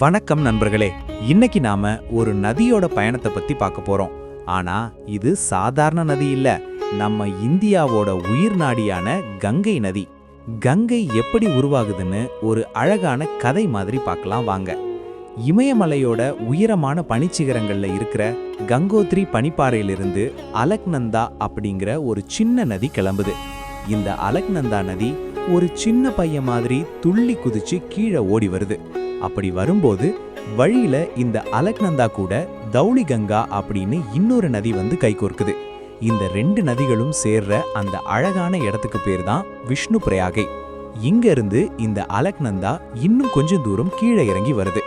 வணக்கம் நண்பர்களே. இன்னைக்கு நாம ஒரு நதியோட பயணத்தை பத்தி பார்க்க போறோம். ஆனா இது சாதாரண நதி இல்ல, நம்ம இந்தியாவோட உயிர் நாடியான கங்கை நதி. கங்கை எப்படி உருவாகுதுன்னு ஒரு அழகான கதை மாதிரி பார்க்கலாம் வாங்க. இமயமலையோட உயரமான பனிச்சிகரங்கள்ல இருக்கிற கங்கோத்ரி பனிப்பாறையிலிருந்து அலக்நந்தா அப்படிங்கிற ஒரு சின்ன நதி கிளம்புது. இந்த அலக்நந்தா நதி ஒரு சின்ன பையன் மாதிரி துள்ளி குதிச்சு கீழே ஓடி வருது. அப்படி வரும்போது வழியில இந்த அலக்நந்தா கூட தௌளி கங்கா அப்படின்னு இன்னொரு நதி வந்து கைகோர்க்குது. இந்த ரெண்டு நதிகளும் சேர்ற அந்த அழகான இடத்துக்கு பேர் தான் விஷ்ணு பிரயாகை. இங்க இருந்து இந்த அலக்நந்தா இன்னும் கொஞ்சம் தூரம் கீழே இறங்கி வருது.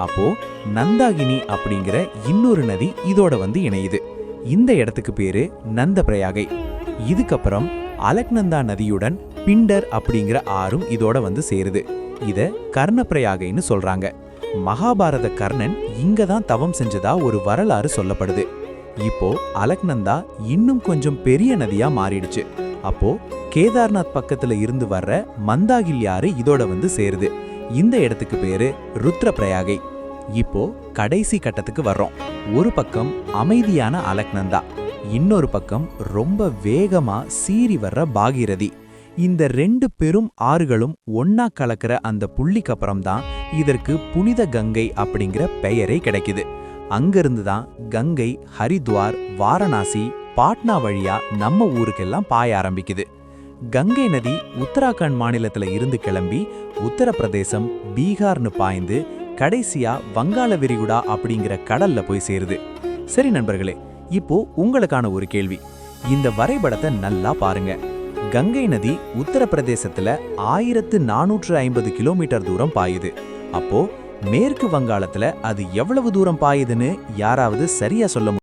அப்போ நந்தாகினி அப்படிங்கிற இன்னொரு நதி இதோட வந்து இணையுது. இந்த இடத்துக்கு பேரு நந்த பிரயாகை. இதுக்கப்புறம் அலக்நந்தா நதியுடன் பிண்டர் அப்படிங்கிற ஆறும் இதோட வந்து சேருது. இத கர்ணப்பிரயாகைன்னு சொல்றாங்க. மகாபாரத கர்ணன் இங்க தான் தவம் செஞ்சதா ஒரு வரலாறு சொல்லப்படுது. இப்போ அலக்நந்தா இன்னும் கொஞ்சம் பெரிய நதியா மாறிடுச்சு. அப்போ கேதார்நாத் பக்கத்துல இருந்து வர்ற மந்தாகில் ஆறு இதோட வந்து சேருது. இந்த இடத்துக்கு பேரு ருத்ரப்பிரயாகை. இப்போ கடைசி கட்டத்துக்கு வர்றோம். ஒரு பக்கம் அமைதியான அலக்நந்தா, இன்னொரு பக்கம் ரொம்ப வேகமா சீறி வர்ற பாகீரதி. இந்த ரெண்டு பெரும் ஆறுகளும் ஒன்னா கலக்கிற அந்த புள்ளிக்கப்புறம் தான் இதற்கு புனித கங்கை அப்படிங்கிற பெயரே கிடைக்குது. அங்கிருந்து தான் கங்கை ஹரித்வார், வாரணாசி, பாட்னா வழியா நம்ம ஊருக்கெல்லாம் பாய ஆரம்பிக்குது. கங்கை நதி உத்தராகண்ட் மாநிலத்துல இருந்து கிளம்பி உத்தரப்பிரதேசம், பீகார்னு பாய்ந்து கடைசியா வங்காள விரிகுடா அப்படிங்கிற கடல்ல போய் சேருது. சரி நண்பர்களே, இப்போ உங்களுக்கான ஒரு கேள்வி. இந்த வரைபடத்தை நல்லா பாருங்க. கங்கை நதி உத்தரப்பிரதேசத்துல 1450 கிலோமீட்டர் தூரம் பாயுது. அப்போ மேற்கு வங்காளத்துல அது எவ்வளவு தூரம் பாயுதுன்னு யாராவது சரியா சொல்ல